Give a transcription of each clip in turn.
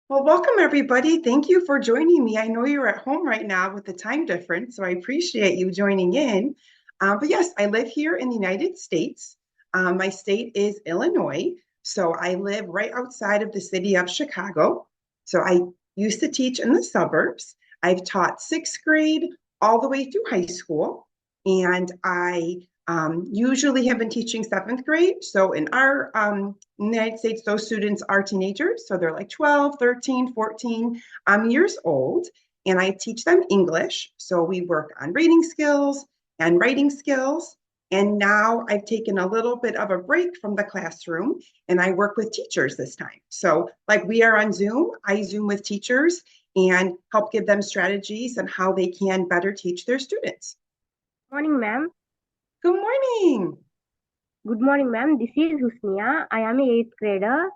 Well, welcome everybody. Thank you for joining me. I know you're at home right now with the time difference, so I appreciate you joining in. But yes, I live here in the United States. My state is Illinois, so I live right outside of the city of Chicago. So I used to teach in the suburbs. I've taught sixth grade all the way through high school, and I usually have been teaching seventh grade. So in our in the United States, those students are teenagers. So they're like 12, 13, 14 years old. And I teach them English. So we work on reading skills and writing skills. And now I've taken a little bit of a break from the classroom and I work with teachers this time. So, like we are on Zoom, I Zoom with teachers and help give them strategies on how they can better teach their students. Morning, ma'am. Good morning. Good morning, ma'am. This is Husnia. I am a 8th grader.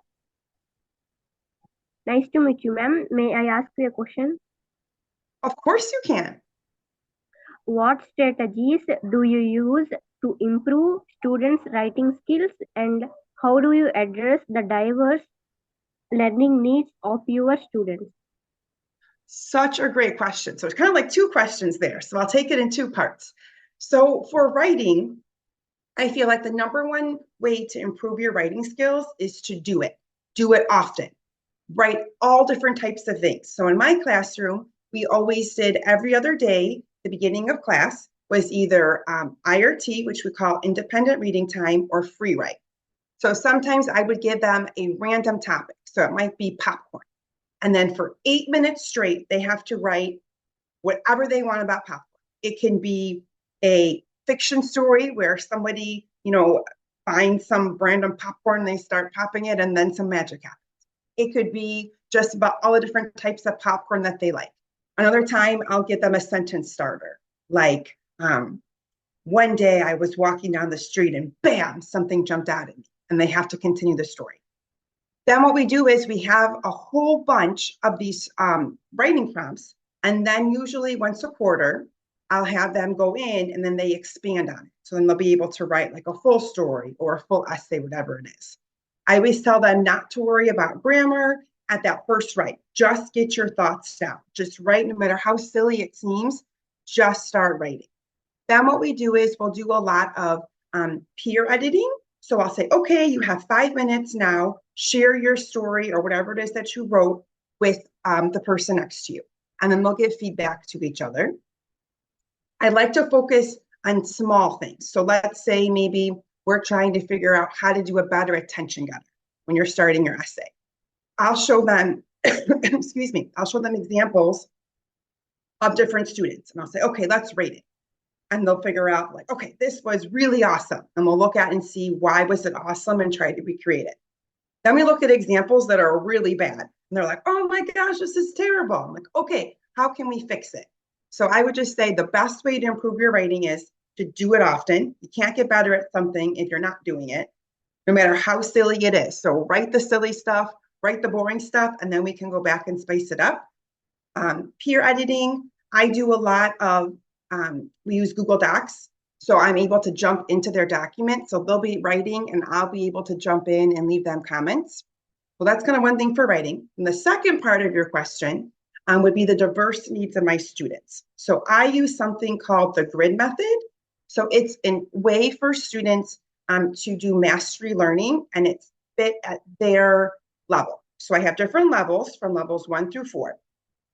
Nice to meet you, ma'am. May I ask you a question? Of course you can. What strategies do you use to improve students' writing skills, and how do you address the diverse learning needs of your students? Such a great question. So it's kind of like two questions there. So I'll take it in two parts. So for writing, I feel like the number one way to improve your writing skills is to do it. Do it often. Write all different types of things. So in my classroom, we always did every other day, the beginning of class was either IRT, which we call independent reading time, or free write. So sometimes I would give them a random topic. So it might be popcorn. And then for 8 minutes straight, they have to write whatever they want about popcorn. It can be a fiction story where somebody, finds some random popcorn and they start popping it and then some magic happens. It could be just about all the different types of popcorn that they like. Another time, I'll get them a sentence starter, like one day I was walking down the street and bam, something jumped out at me, and they have to continue the story. Then what we do is we have a whole bunch of these writing prompts, and then usually once a quarter, I'll have them go in and then they expand on it. So then they'll be able to write like a full story or a full essay, whatever it is. I always tell them not to worry about grammar at that first write. Just get your thoughts down. Just write, no matter how silly it seems, just start writing. Then what we do is we'll do a lot of peer editing. So I'll say, okay, you have 5 minutes now, share your story or whatever it is that you wrote with the person next to you. And then they'll give feedback to each other. I like to focus on small things. So let's say maybe we're trying to figure out how to do a better attention getter when you're starting your essay. I'll show them, excuse me, I'll show them examples of different students. And I'll say, okay, let's rate it. And they'll figure out like, okay, this was really awesome. And we'll look at and see why was it awesome and try to recreate it. Then we look at examples that are really bad. And they're like, oh my gosh, this is terrible. I'm like, okay, how can we fix it? So I would just say the best way to improve your writing is to do it often. You can't get better at something if you're not doing it, no matter how silly it is. So write the silly stuff, write the boring stuff, and then we can go back and spice it up. Peer editing, I do a lot of, we use Google Docs. So I'm able to jump into their document. So they'll be writing and I'll be able to jump in and leave them comments. Well, that's kind of one thing for writing. And the second part of your question would be the diverse needs of my students. So I use something called the grid method. So it's a way for students to do mastery learning and it's fit at their level. So I have different levels from levels 1 through 4.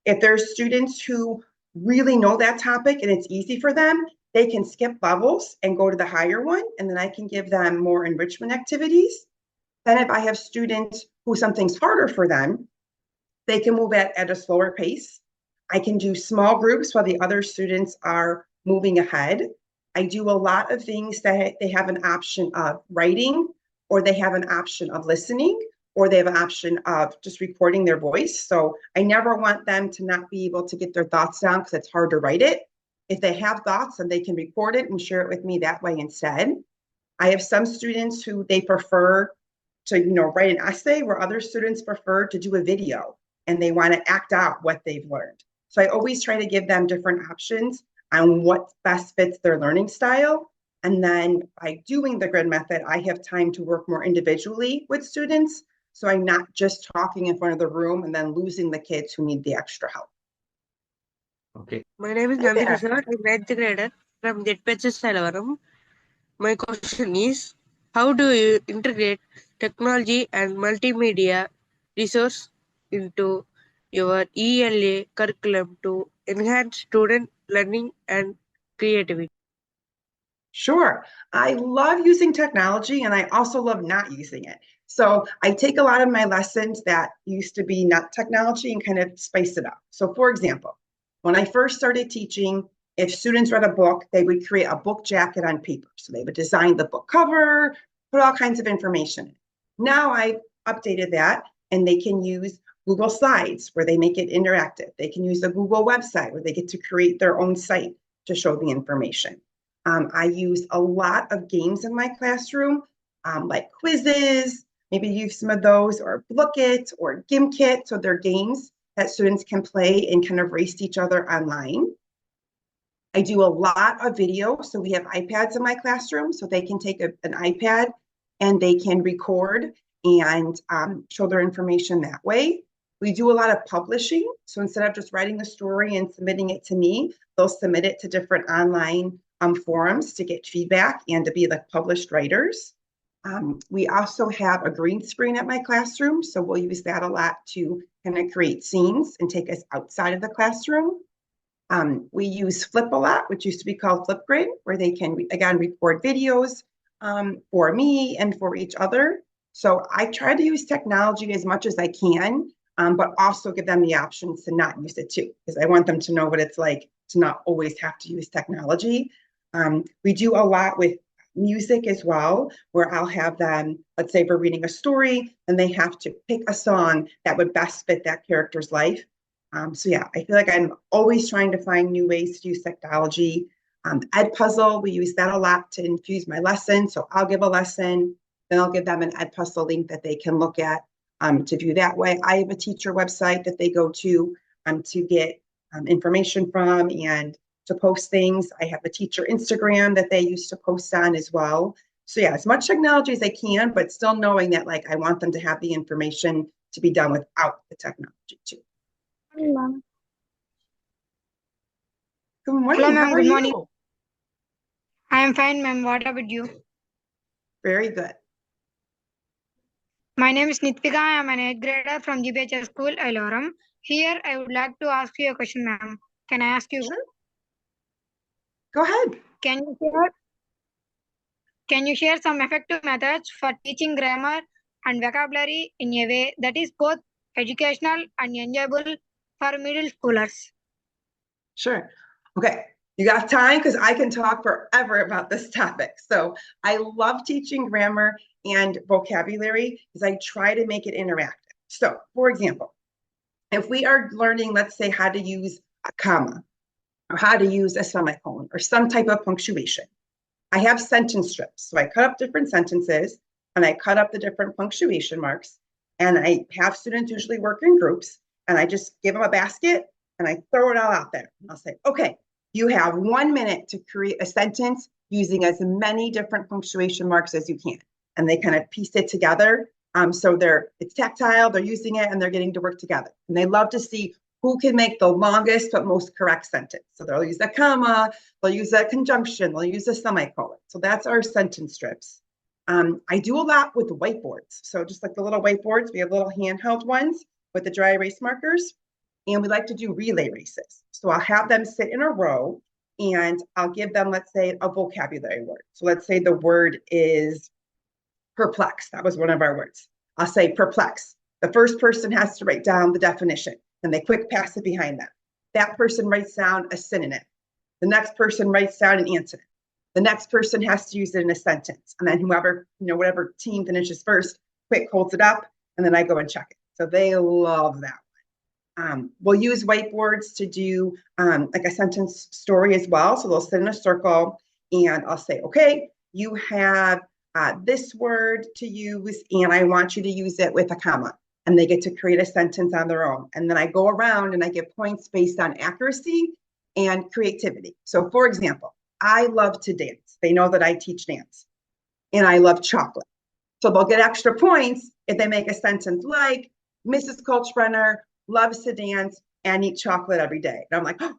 If there's students who really know that topic and it's easy for them, they can skip levels and go to the higher one, and then I can give them more enrichment activities. Then if I have students who something's harder for them, they can move at a slower pace. I can do small groups while the other students are moving ahead. I do a lot of things that they have an option of writing, or they have an option of listening, or they have an option of just recording their voice. So I never want them to not be able to get their thoughts down because it's hard to write it. If they have thoughts, then they can record it and share it with me that way instead. I have some students who they prefer to, write an essay, where other students prefer to do a video and they want to act out what they've learned. So I always try to give them different options on what best fits their learning style. And then by doing the grid method, I have time to work more individually with students So I'm not just talking in front of the room and then losing the kids who need the extra help. Okay. My name is Hi Nandini there. sir. I'm ninth grader from ZPHS Salavaram. My question is, how do you integrate technology and multimedia resource into your ELA curriculum to enhance student learning and creativity? Sure. I love using technology and I also love not using it. So I take a lot of my lessons that used to be not technology and kind of spice it up. So for example, when I first started teaching, if students read a book, they would create a book jacket on paper. So they would design the book cover, put all kinds of information in. Now I've updated that and they can use Google Slides where they make it interactive. They can use a Google website where they get to create their own site to show the information. I use a lot of games in my classroom, like quizzes, maybe use some of those, or Book It or Gimkit. So they're games that students can play and kind of race each other online. I do a lot of video. So we have iPads in my classroom, so they can take an iPad and they can record and show their information that way. We do a lot of publishing. So instead of just writing the story and submitting it to me, they'll submit it to different online forums to get feedback and to be like published writers. We also have a green screen at my classroom. So we'll use that a lot to kind of create scenes and take us outside of the classroom. We use Flip a lot, which used to be called Flipgrid, where they can, again, record videos for me and for each other. So I try to use technology as much as I can, but also give them the options to not use it too, because I want them to know what it's like to not always have to use technology. We do a lot with music as well, where I'll have them, let's say we're reading a story, and they have to pick a song that would best fit that character's life. So yeah, I feel like I'm always trying to find new ways to use technology. Edpuzzle, we use that a lot to infuse my lesson. So I'll give a lesson, then I'll give them an Edpuzzle link that they can look at to do that way. I have a teacher website that they go to get information from and to post things. I have a teacher Instagram that they used to post on as well. So yeah, as much technology as I can, but still knowing that like I want them to have the information to be done without the technology too. Hello. Good morning. Hello, How ma'am. are Good you? morning. I am fine, ma'am. What about you? Very good. My name is Nitika. I am an 8th grader from GBHS School, Iloram. Here, I would like to ask you a question, ma'am. Can I ask you? Sure. Go ahead. Can you share Can you share some effective methods for teaching grammar and vocabulary in a way that is both educational and enjoyable for middle schoolers? Sure. Okay. You got time? Because I can talk forever about this topic. So I love teaching grammar and vocabulary because I try to make it interactive. So, for example, if we are learning, let's say, how to use a comma or how to use a semicolon or some type of punctuation, I have sentence strips. So I cut up different sentences and I cut up the different punctuation marks. And I have students usually work in groups and I just give them a basket and I throw it all out there. And I'll say, okay, you have 1 minute to create a sentence using as many different punctuation marks as you can. And they kind of piece it together. So it's tactile, they're using it and they're getting to work together. And they love to see who can make the longest but most correct sentence. So they'll use a comma, they'll use a conjunction, they'll use a semicolon. So that's our sentence strips. I do a lot with whiteboards. So just like the little whiteboards, we have little handheld ones with the dry erase markers. And we like to do relay races. So I'll have them sit in a row and I'll give them, let's say, a vocabulary word. So let's say the word is perplex. That was one of our words. I'll say perplex. The first person has to write down the definition and they quick pass it behind them. That person writes down a synonym. The next person writes down an antonym. The next person has to use it in a sentence. And then whoever, whatever team finishes first, quick holds it up, and then I go and check it. So they love that one. We'll use whiteboards to do like a sentence story as well. So they'll sit in a circle and I'll say, okay, you have this word to use, and I want you to use it with a comma. And they get to create a sentence on their own. And then I go around and I give points based on accuracy and creativity. So for example, I love to dance. They know that I teach dance and I love chocolate. So they'll get extra points if they make a sentence like, Mrs. Colchbrenner loves to dance and eat chocolate every day. And I'm like, oh,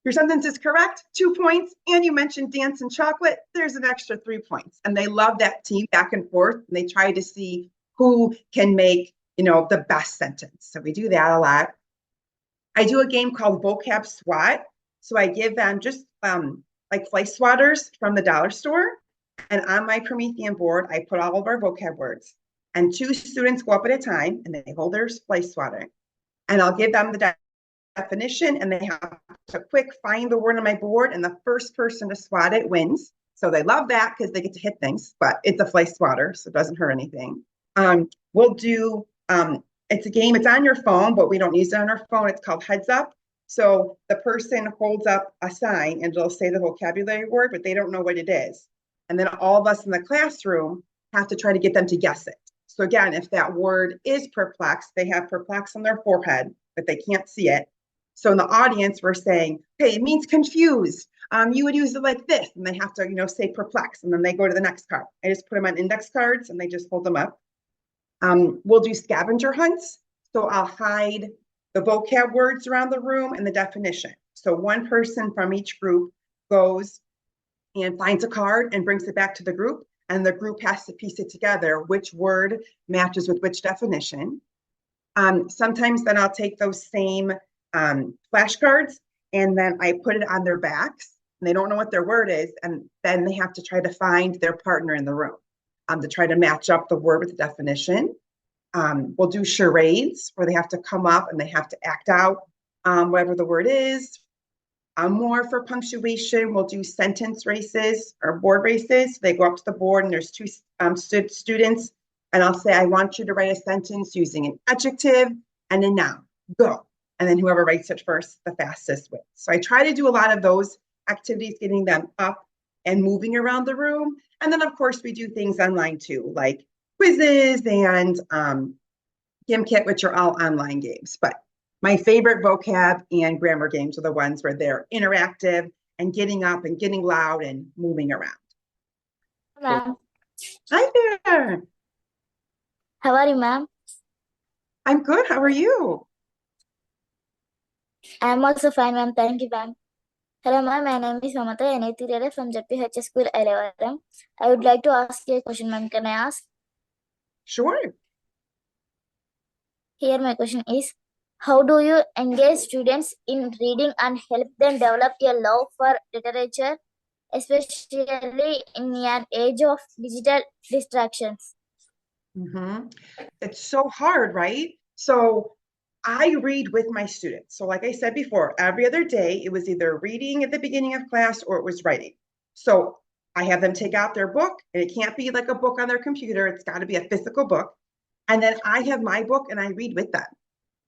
your sentence is correct, 2 points. And you mentioned dance and chocolate, there's an extra 3 points. And they love that team back and forth. And they try to see who can make, the best sentence. So we do that a lot. I do a game called Vocab SWAT. So I give them just like fly swatters from the dollar store. And on my Promethean board, I put all of our vocab words. And 2 students go up at a time and they hold their fly swatter. And I'll give them the definition and they have to quick find the word on my board. And the first person to swat it wins. So they love that because they get to hit things, but it's a fly swatter, so it doesn't hurt anything. We'll do it's a game, it's on your phone, but we don't use it on our phone. It's called Heads Up. So the person holds up a sign and it'll say the vocabulary word, but they don't know what it is. And then all of us in the classroom have to try to get them to guess it. So again, if that word is perplex, they have perplex on their forehead, but they can't see it. So in the audience, we're saying, hey, it means confused. You would use it like this, and they have to, say perplex, and then they go to the next card. I just put them on index cards, and they just hold them up. We'll do scavenger hunts. So I'll hide the vocab words around the room and the definition. So one person from each group goes and finds a card and brings it back to the group, and the group has to piece it together, which word matches with which definition. Sometimes then I'll take those same flashcards and then I put it on their backs and they don't know what their word is. And then they have to try to find their partner in the room to try to match up the word with the definition. We'll do charades where they have to come up and they have to act out whatever the word is. More for punctuation, we'll do sentence races or board races. So they go up to the board and there's 2 students and I'll say, I want you to write a sentence using an adjective and a noun. Go. And then whoever writes it first, the fastest wins. So I try to do a lot of those activities, getting them up and moving around the room. And then, of course, we do things online too, like quizzes and GimKit, which are all online games. But my favorite vocab and grammar games are the ones where they're interactive and getting up and getting loud and moving around. Ma'am, Hi there. how are you, ma'am? I'm good. How are you? I'm also fine, ma'am. Thank you, ma'am. Hello, ma'am. My name is Mamata, an 8th grader from ZPH School, Elevaram. I would like to ask you a question, ma'am. Can I ask? Sure. Here, my question is, how do you engage students in reading and help them develop a love for literature, especially in an age of digital distractions? It's so hard, right? So I read with my students. So like I said before, every other day, it was either reading at the beginning of class or it was writing. So I have them take out their book, and it can't be like a book on their computer. It's got to be a physical book. And then I have my book and I read with them.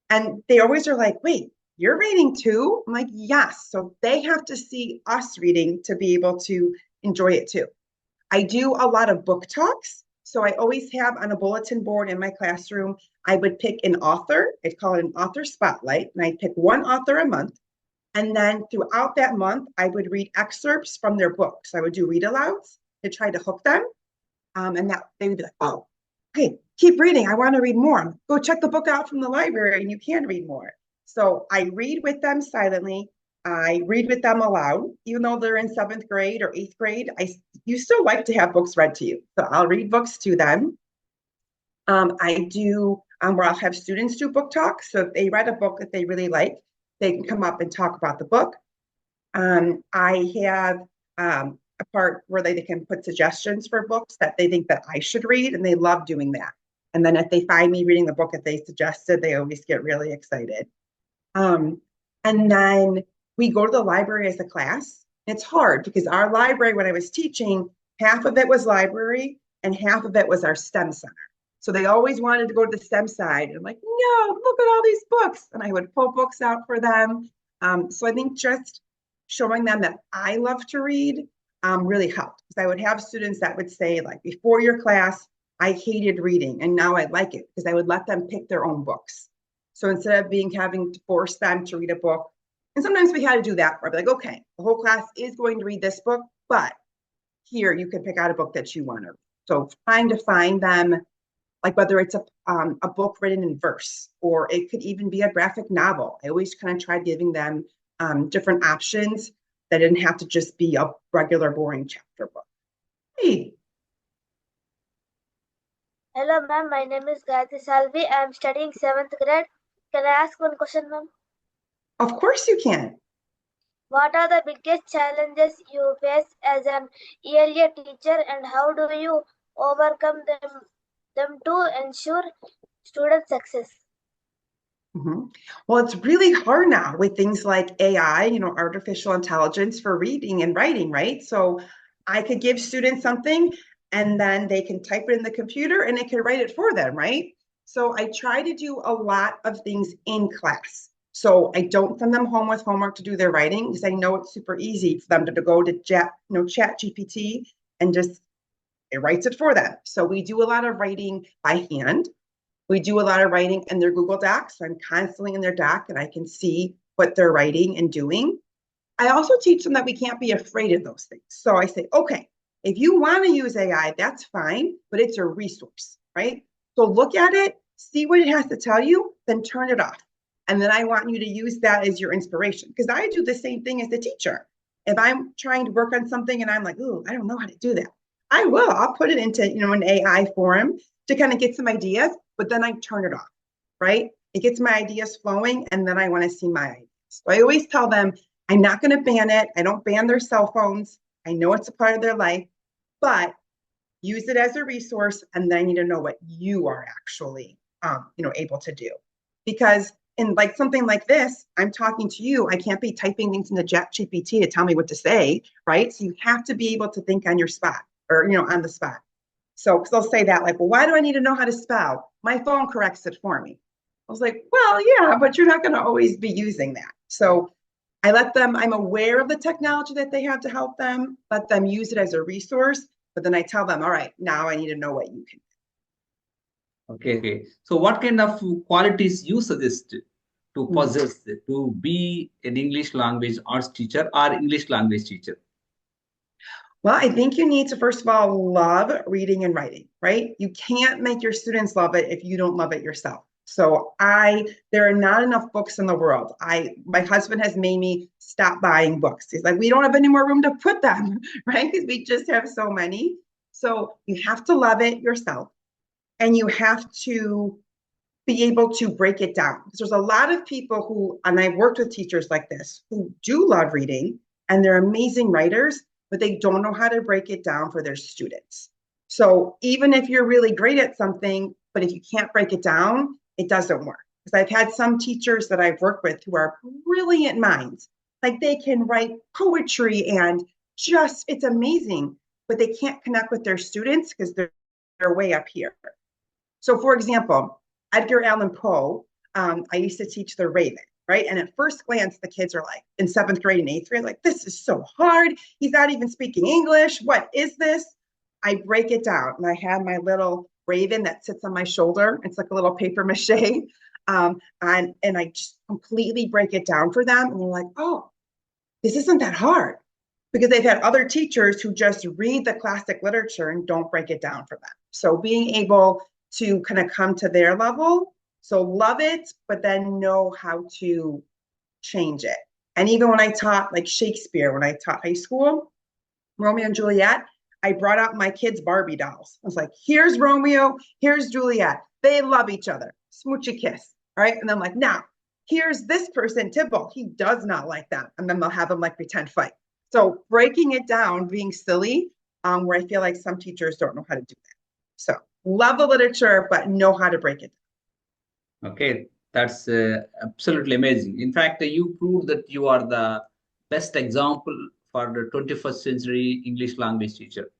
And they always are like, wait, you're reading too? I'm like, yes. So they have to see us reading to be able to enjoy it too. I do a lot of book talks. So I always have on a bulletin board in my classroom, I would pick an author. I'd call it an author spotlight. And I'd pick one author a month. And then throughout that month, I would read excerpts from their books. So I would do read alouds to try to hook them. And that they would be like, oh, hey, keep reading. I want to read more. Go check the book out from the library and you can read more. So I read with them silently. I read with them aloud, even though they're in 7th grade or 8th grade. You still like to have books read to you. So I'll read books to them. I do where I'll have students do book talks. So if they read a book that they really like, they can come up and talk about the book. I have a part where they can put suggestions for books that they think that I should read, and they love doing that. And then if they find me reading the book that they suggested, they always get really excited. And then we go to the library as a class. It's hard because our library, when I was teaching, half of it was library and half of it was our STEM center. So they always wanted to go to the STEM side. And I'm like, no, look at all these books. And I would pull books out for them. So I think just showing them that I love to read really helped. Because I would have students that would say, like, before your class, I hated reading and now I like it, because I would let them pick their own books. So instead of having to force them to read a book, and sometimes we had to do that, where I'd be like, okay, the whole class is going to read this book, but here you can pick out a book that you want to read. So trying to find them like whether it's a book written in verse, or it could even be a graphic novel. I always kind of tried giving them different options that didn't have to just be a regular boring chapter book. Hey. Hello, ma'am. My name is Gayatri Salvi. I am studying 7th grade. Can I ask one question, ma'am? Of course you can. What are the biggest challenges you face as an ELA teacher, and how do you overcome them to ensure student success? Well, it's really hard now with things like AI, artificial intelligence for reading and writing, right? So I could give students something and then they can type it in the computer and it can write it for them, right? So I try to do a lot of things in class. So I don't send them home with homework to do their writing because I know it's super easy for them to go to chat GPT and just it writes it for them. So we do a lot of writing by hand. We do a lot of writing in their Google Docs. So I'm constantly in their doc and I can see what they're writing and doing. I also teach them that we can't be afraid of those things. So I say, okay, if you want to use AI, that's fine, but it's a resource, right? So look at it, see what it has to tell you, then turn it off. And then I want you to use that as your inspiration because I do the same thing as the teacher. If I'm trying to work on something and I'm like, oh, I don't know how to do that, I will. I'll put it into an AI forum to kind of get some ideas, but then I turn it off, right? It gets my ideas flowing, and then I want to see my ideas. So I always tell them, I'm not going to ban it. I don't ban their cell phones. I know it's a part of their life, but use it as a resource, and then I need to know what you are actually, able to do. Because in like something like this, I'm talking to you. I can't be typing things into Chat GPT to tell me what to say, right? So you have to be able to think on your spot or on the spot. So because they'll say that like, well, why do I need to know how to spell? My phone corrects it for me. I was like, well, yeah, but you're not going to always be using that. So I let them, I'm aware of the technology that they have to help them, let them use it as a resource. But then I tell them, all right, now I need to know what you can do. Okay. So what kind of qualities you suggest to possess to be an English language arts teacher or English language teacher? Well, I think you need to, first of all, love reading and writing, right? You can't make your students love it if you don't love it yourself. So there are not enough books in the world. My husband has made me stop buying books. He's like, we don't have any more room to put them, right? Because we just have so many. So you have to love it yourself, and you have to be able to break it down. Because there's a lot of people who, and I've worked with teachers like this, who do love reading and they're amazing writers, but they don't know how to break it down for their students. So even if you're really great at something, but if you can't break it down, it doesn't work. Because I've had some teachers that I've worked with who are brilliant minds. Like they can write poetry and just, it's amazing, but they can't connect with their students because they're way up here. So for example, Edgar Allan Poe, I used to teach The Raven, right? And at first glance, the kids are like in 7th grade and 8th grade, like, this is so hard. He's not even speaking English. What is this? I break it down. And I have my little raven that sits on my shoulder. It's like a little paper mache. And I just completely break it down for them. And they're like, oh, this isn't that hard. Because they've had other teachers who just read the classic literature and don't break it down for them. So being able to kind of come to their level, so love it, but then know how to change it. And even when I taught like Shakespeare, when I taught high school, Romeo and Juliet, I brought out my kids' Barbie dolls. I was like, here's Romeo, here's Juliet. They love each other. Smoochy kiss. All right. And then I'm like, now, here's this person, Tybalt. He does not like that. And then they'll have them like pretend fight. So breaking it down, being silly, where I feel like some teachers don't know how to do that. So love the literature, but know how to break it down. Okay, that's absolutely amazing. In fact, you proved that you are the best example for the 21st century English language teacher.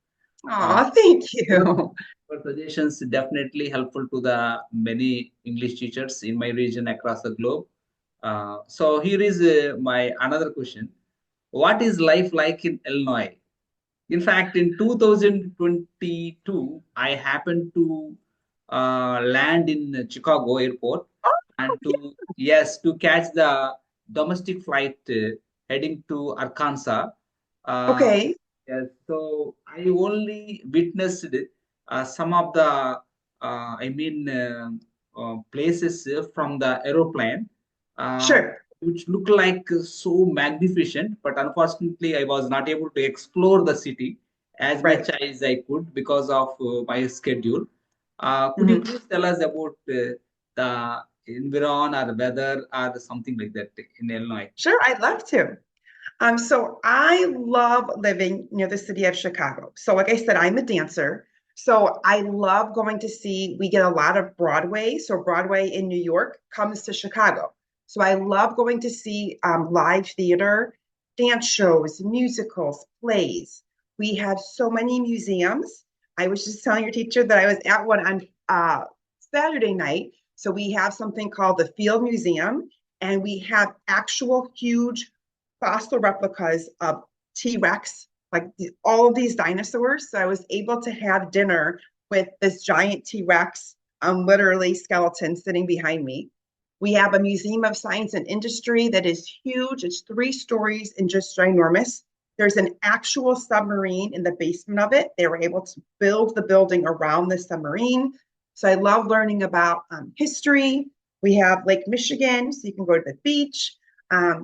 Oh, thank you. Your suggestions definitely helpful to the many English teachers in my region across the globe. So here is my another question. What is life like in Illinois? In fact, in 2022, I happened to land in Chicago airport and to catch the domestic flight heading to Arkansas. Okay. Yes, so I only witnessed some of the places from the aeroplane, Sure. which look like so magnificent. But unfortunately, I was not able to explore the city as Right. much as I could because of my schedule. Could you Mhm. please tell us about the environment or weather or something like that in Illinois? Sure, I'd love to. So I love living near the city of Chicago. So, like I said, I'm a dancer. So I love going to see, we get a lot of Broadway. So Broadway in New York comes to Chicago. So I love going to see live theater, dance shows, musicals, plays. We have so many museums. I was just telling your teacher that I was at one on Saturday night. So we have something called the Field Museum, and we have actual huge fossil replicas of T-Rex, like all of these dinosaurs. So I was able to have dinner with this giant T-Rex, literally skeleton sitting behind me. We have a museum of science and industry that is huge. It's 3 stories and just ginormous. There's an actual submarine in the basement of it. They were able to build the building around the submarine. So I love learning about history. We have Lake Michigan, so you can go to the beach.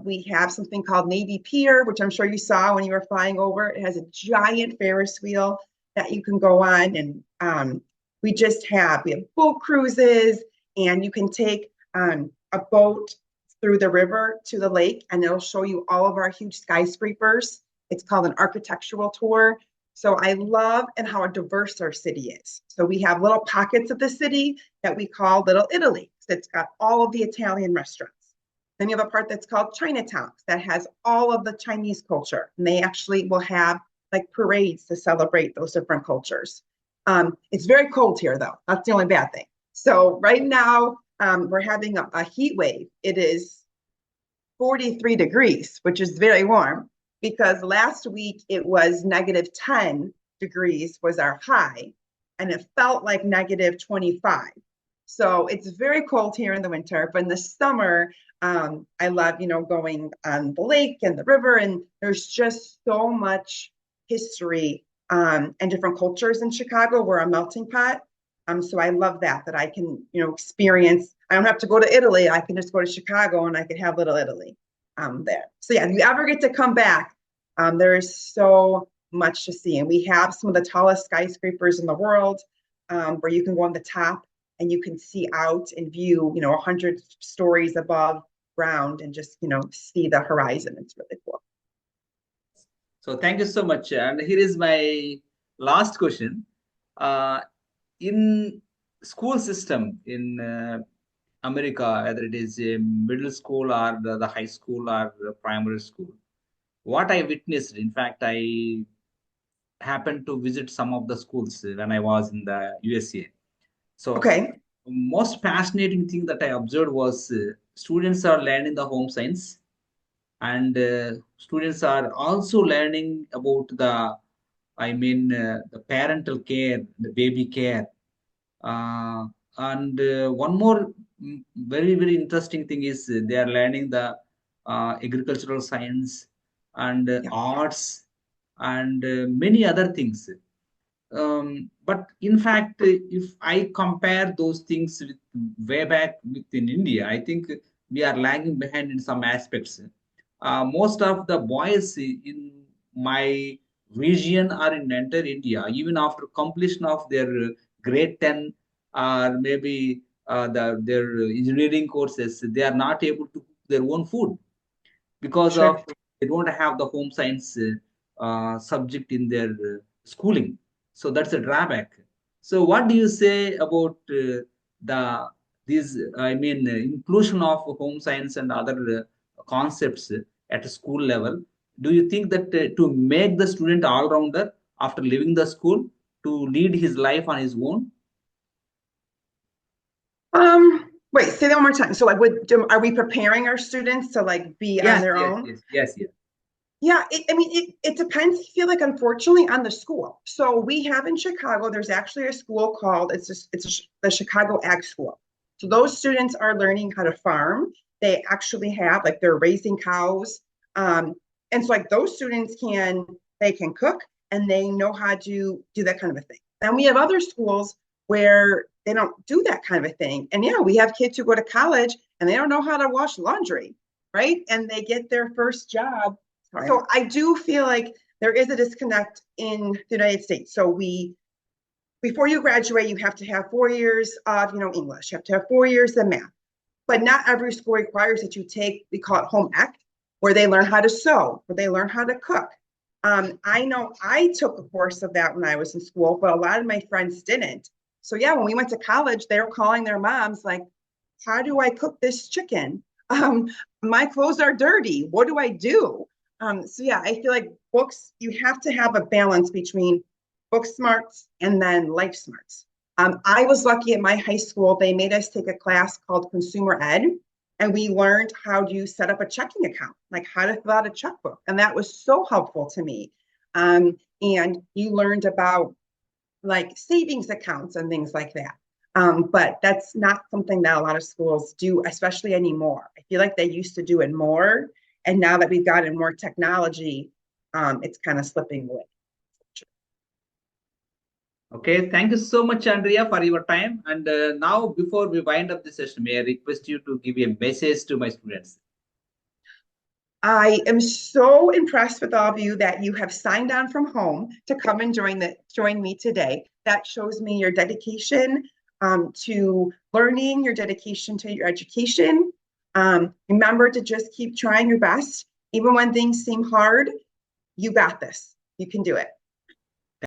We have something called Navy Pier, which I'm sure you saw when you were flying over. It has a giant Ferris wheel that you can go on. And we have boat cruises, and you can take a boat through the river to the lake, and it'll show you all of our huge skyscrapers. It's called an architectural tour. So I love and how diverse our city is. So we have little pockets of the city that we call Little Italy. It's got all of the Italian restaurants. Then you have a part that's called Chinatown that has all of the Chinese culture. And they actually will have like parades to celebrate those different cultures. It's very cold here, though. That's the only bad thing. So right now, we're having a heat wave. It is 43 degrees, which is very warm, because last week it was -10 degrees was our high, and it felt like -25. So it's very cold here in the winter, but in the summer, I love, going on the lake and the river, and there's just so much history and different cultures in Chicago. We're a melting pot. So I love that I can, experience. I don't have to go to Italy. I can just go to Chicago and I can have Little Italy there. So yeah, if you ever get to come back, there is so much to see. And we have some of the tallest skyscrapers in the world, where you can go on the top and you can see out and view, 100 stories above ground and just, see the horizon. It's really cool. So thank you so much. And here is my last question. Uh, in school system in America, whether it is a middle school or the high school or the primary school, what I witnessed, in fact, I happened to visit some of the schools when I was in the U.S.A. So Okay. most fascinating thing that I observed was students are learning the home science, and students are also learning about the parental care, the baby care. And one more very, very interesting thing is they are learning the agricultural science and Yeah. arts and many other things. But in fact, if I compare those things with way back within India, I think we are lagging behind in some aspects. Most of the boys in my region or in entire India, even after completion of their grade 10 or maybe their engineering courses, they are not able to cook their own food because Sure. of they don't have the home science subject in their schooling. So that's a drawback. So what do you say about the these inclusion of home science and other concepts at a school level? Do you think that to make the student all rounder after leaving the school to lead his life on his own? Wait, say that one more time. So like, are we preparing our students to like be on Yes, their yes, own? yes, yes, yes. Yeah, it depends, I feel like, unfortunately, on the school. So we have in Chicago, there's actually a school called, the Chicago Ag School. So those students are learning how to farm. They actually have, like, they're raising cows. And so like those students they can cook and they know how to do that kind of a thing. Then we have other schools where they don't do that kind of a thing. And yeah, we have kids who go to college and they don't know how to wash laundry, right? And they get their first job. So I do feel like there is a disconnect in the United States. So before you graduate, you have to have 4 years of, English. You have to have 4 years of math. But not every school requires that you take, we call it home ec, where they learn how to sew, where they learn how to cook. I know I took a course of that when I was in school, but a lot of my friends didn't. So yeah, when we went to college, they were calling their moms like, how do I cook this chicken? My clothes are dirty. What do I do? So yeah, I feel like books, you have to have a balance between book smarts and then life smarts. I was lucky at my high school, they made us take a class called Consumer Ed, and we learned how to set up a checking account, like how to fill out a checkbook. And that was so helpful to me. And you learned about like savings accounts and things like that. But that's not something that a lot of schools do, especially anymore. I feel like they used to do it more. And now that we've gotten more technology, it's kind of slipping away. Okay, thank you so much, Andrea, for your time. And now, before we wind up the session, may I request you to give a message to my students? I am so impressed with all of you that you have signed on from home to come and join me today. That shows me your dedication to learning, your dedication to your education. Remember to just keep trying your best. Even when things seem hard, you got this. You can do it.